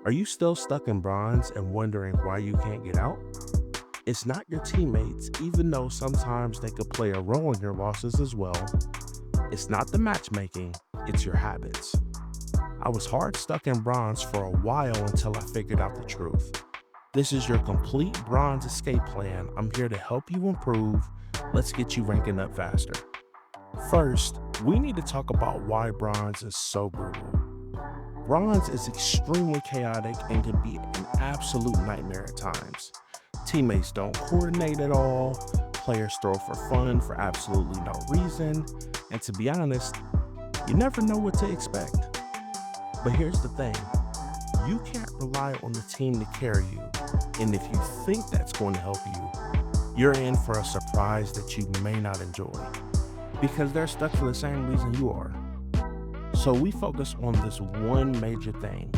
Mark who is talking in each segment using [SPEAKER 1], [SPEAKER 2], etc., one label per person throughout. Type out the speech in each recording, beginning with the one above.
[SPEAKER 1] Are you still stuck in bronze and wondering why you can't get out? It's not your teammates, even though sometimes they could play a role in your losses as well. It's not the matchmaking, it's your habits. I was hard stuck in bronze for a while until I figured out the truth. This is your complete bronze escape plan. I'm here to help you improve. Let's get you ranking up faster. First, we need to talk about why bronze is so brutal. Bronze is extremely chaotic and can be an absolute nightmare at times. Teammates don't coordinate at all, players throw for fun for absolutely no reason, and to be honest, you never know what to expect. But here's the thing, you can't rely on the team to carry you, and if you think that's going to help you, you're in for a surprise that you may not enjoy, because they're stuck for the same reason you are. So we focus on this one major thing.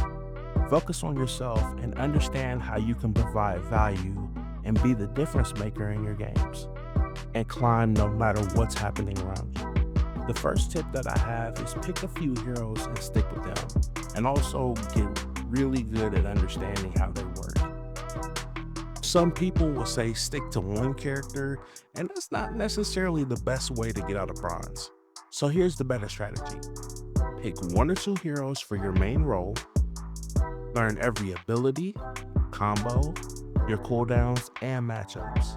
[SPEAKER 1] Focus on yourself and understand how you can provide value and be the difference maker in your games, and climb no matter what's happening around you. The first tip that I have is pick a few heroes and stick with them, and also get really good at understanding how they work. Some people will say stick to one character, and that's not necessarily the best way to get out of bronze. So here's the better strategy. Pick one or two heroes for your main role, learn every ability, combo, your cooldowns, and matchups.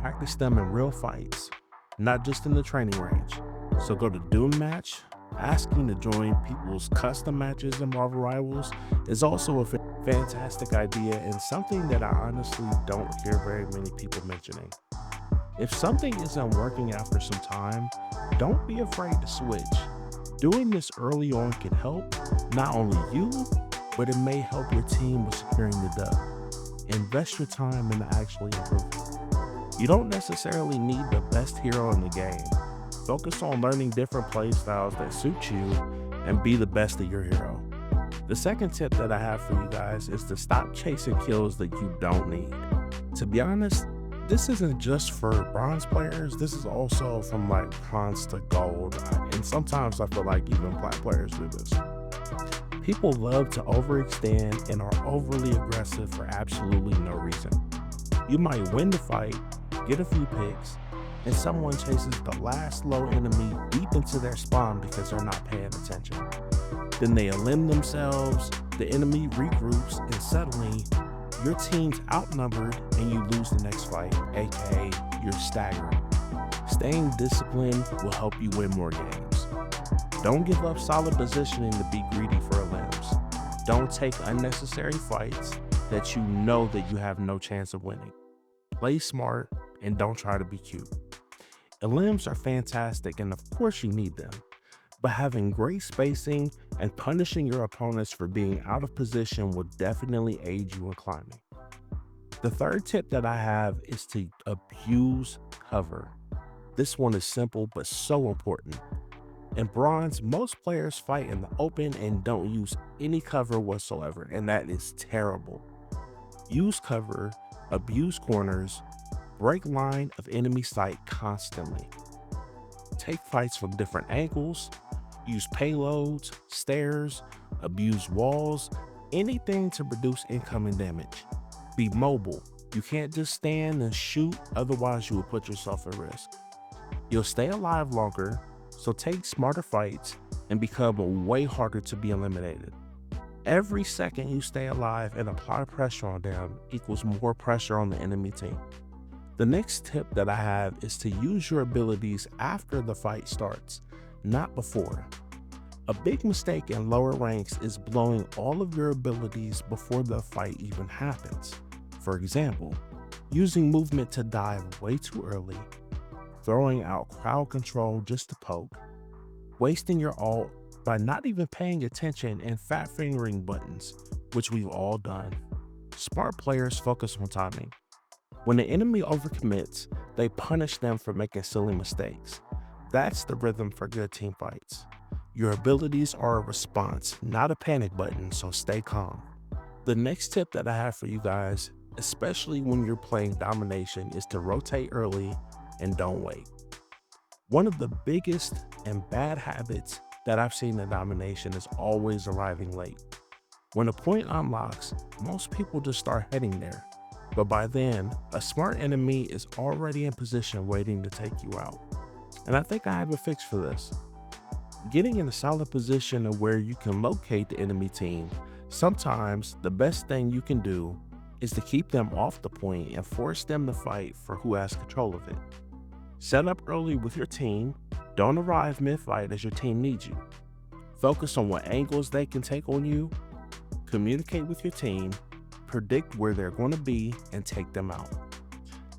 [SPEAKER 1] Practice them in real fights, not just in the training range. So go to Doom Match. Asking to join people's custom matches in Marvel Rivals is also a fantastic idea, and something that I honestly don't hear very many people mentioning. If something isn't working after some time, don't be afraid to switch. Doing this early on can help not only you, but it may help your team with securing the dub. Invest your time into actually improving. You don't necessarily need the best hero in the game. Focus on learning different play styles that suit you and be the best of your hero. The second tip that I have for you guys is to stop chasing kills that you don't need. To be honest, this isn't just for bronze players, this is also from like bronze to gold, and sometimes I feel like even plat players do this. People love to overextend and are overly aggressive for absolutely no reason. You might win the fight, get a few picks, and someone chases the last low enemy deep into their spawn because they're not paying attention. Then they elim themselves, the enemy regroups, and suddenly your team's outnumbered and you lose the next fight, aka you're staggering. Staying disciplined will help you win more games. Don't give up solid positioning to be greedy for elims. Don't take unnecessary fights that you know that you have no chance of winning. Play smart and don't try to be cute. Elims are fantastic, and of course you need them, but having great spacing and punishing your opponents for being out of position will definitely aid you in climbing. The third tip that I have is to abuse cover. This one is simple but so important. In bronze, most players fight in the open and don't use any cover whatsoever, and that is terrible. Use cover, abuse corners, break line of enemy sight constantly. Take fights from different angles, use payloads, stairs, abuse walls, anything to reduce incoming damage. Be mobile. You can't just stand and shoot, otherwise you will put yourself at risk. You'll stay alive longer, so take smarter fights and become way harder to be eliminated. Every second you stay alive and apply pressure on them equals more pressure on the enemy team. The next tip that I have is to use your abilities after the fight starts, not before. A big mistake in lower ranks is blowing all of your abilities before the fight even happens. For example, using movement to dive way too early, throwing out crowd control just to poke, wasting your ult by not even paying attention and fat fingering buttons, which we've all done. Smart players focus on timing. When the enemy overcommits, they punish them for making silly mistakes. That's the rhythm for good team fights. Your abilities are a response, not a panic button, so stay calm. The next tip that I have for you guys, especially when you're playing domination, is to rotate early and don't wait. One of the biggest and bad habits that I've seen in domination is always arriving late. When a point unlocks, most people just start heading there. But by then, a smart enemy is already in position waiting to take you out. And I think I have a fix for this. Getting in a solid position of where you can locate the enemy team, sometimes the best thing you can do is to keep them off the point and force them to fight for who has control of it. Set up early with your team, don't arrive mid-fight as your team needs you. Focus on what angles they can take on you, communicate with your team, predict where they're going to be, and take them out.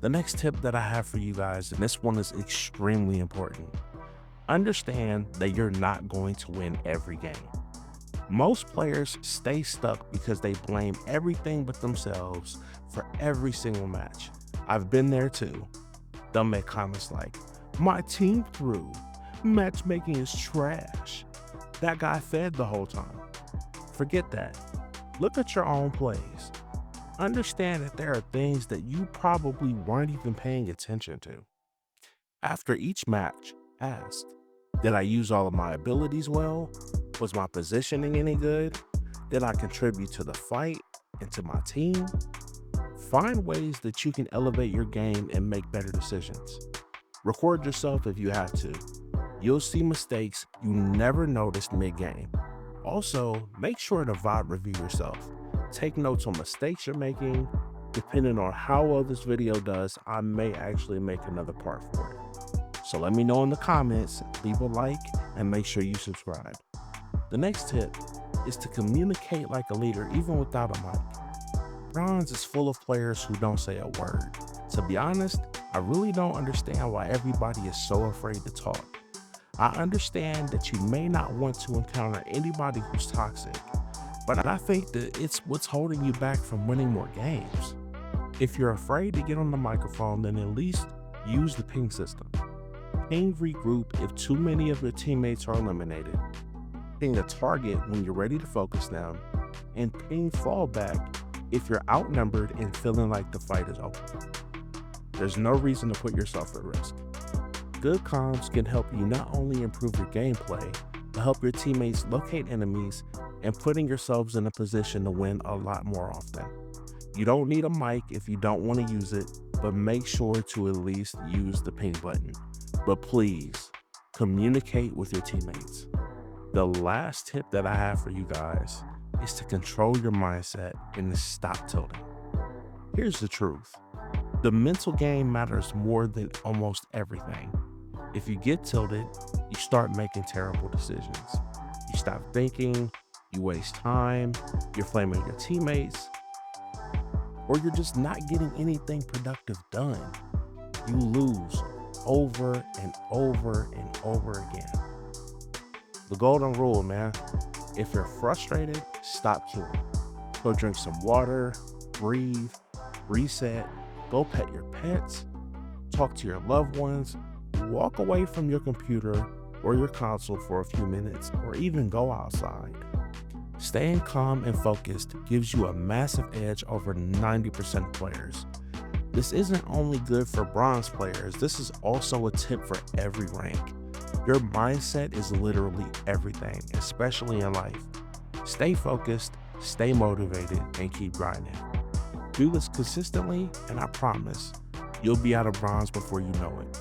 [SPEAKER 1] The next tip that I have for you guys, and this one is extremely important. Understand that you're not going to win every game. Most players stay stuck because they blame everything but themselves for every single match. I've been there too. They'll make comments like, "My team threw. Matchmaking is trash. That guy fed the whole time." Forget that. Look at your own plays. Understand that there are things that you probably weren't even paying attention to. After each match, ask, did I use all of my abilities well? Was my positioning any good? Did I contribute to the fight and to my team? Find ways that you can elevate your game and make better decisions. Record yourself if you have to. You'll see mistakes you never noticed mid-game. Also, make sure to vibe review yourself. Take notes on mistakes you're making. Depending on how well this video does, I may actually make another part for it. So let me know in the comments, leave a like, and make sure you subscribe. The next tip is to communicate like a leader even without a mic. Bronze is full of players who don't say a word. To be honest, I really don't understand why everybody is so afraid to talk. I understand that you may not want to encounter anybody who's toxic, but I think that it's what's holding you back from winning more games. If you're afraid to get on the microphone, then at least use the ping system. Ping regroup if too many of your teammates are eliminated. Ping a target when you're ready to focus them, and ping fallback if you're outnumbered and feeling like the fight is over. There's no reason to put yourself at risk. Good comms can help you not only improve your gameplay, but help your teammates locate enemies and putting yourselves in a position to win a lot more often. You don't need a mic if you don't want to use it, but make sure to at least use the ping button. But please, communicate with your teammates. The last tip that I have for you guys is to control your mindset and to stop tilting. Here's the truth. The mental game matters more than almost everything. If you get tilted, you start making terrible decisions. You stop thinking, you waste time, you're flaming your teammates, or you're just not getting anything productive done. You lose over and over and over again. The golden rule, man. If you're frustrated, stop queuing. Go drink some water, breathe, reset, go pet your pets, talk to your loved ones, walk away from your computer or your console for a few minutes, or even go outside. Staying calm and focused gives you a massive edge over 90% of players. This isn't only good for bronze players, this is also a tip for every rank. Your mindset is literally everything, especially in life. Stay focused, stay motivated, and keep grinding. Do this consistently, and I promise you'll be out of bronze before you know it.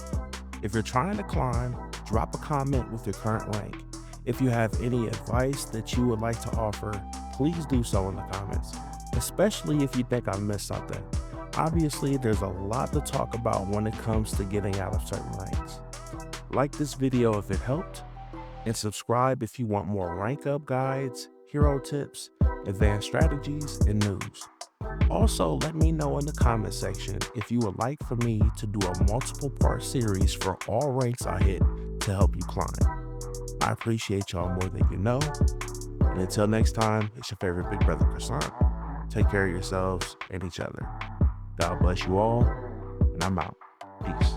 [SPEAKER 1] If you're trying to climb, drop a comment with your current rank. If you have any advice that you would like to offer, please do so in the comments, especially if you think I missed something. Obviously, there's a lot to talk about when it comes to getting out of certain ranks. Like this video if it helped, and subscribe if you want more rank up guides, hero tips, advanced strategies, and news. Also, let me know in the comment section if you would like for me to do a multiple part series for all ranks I hit to help you climb. I appreciate y'all more than you know. And until next time, it's your favorite big brother Krewsaunt. Take care of yourselves and each other. God bless you all, and I'm out. Peace.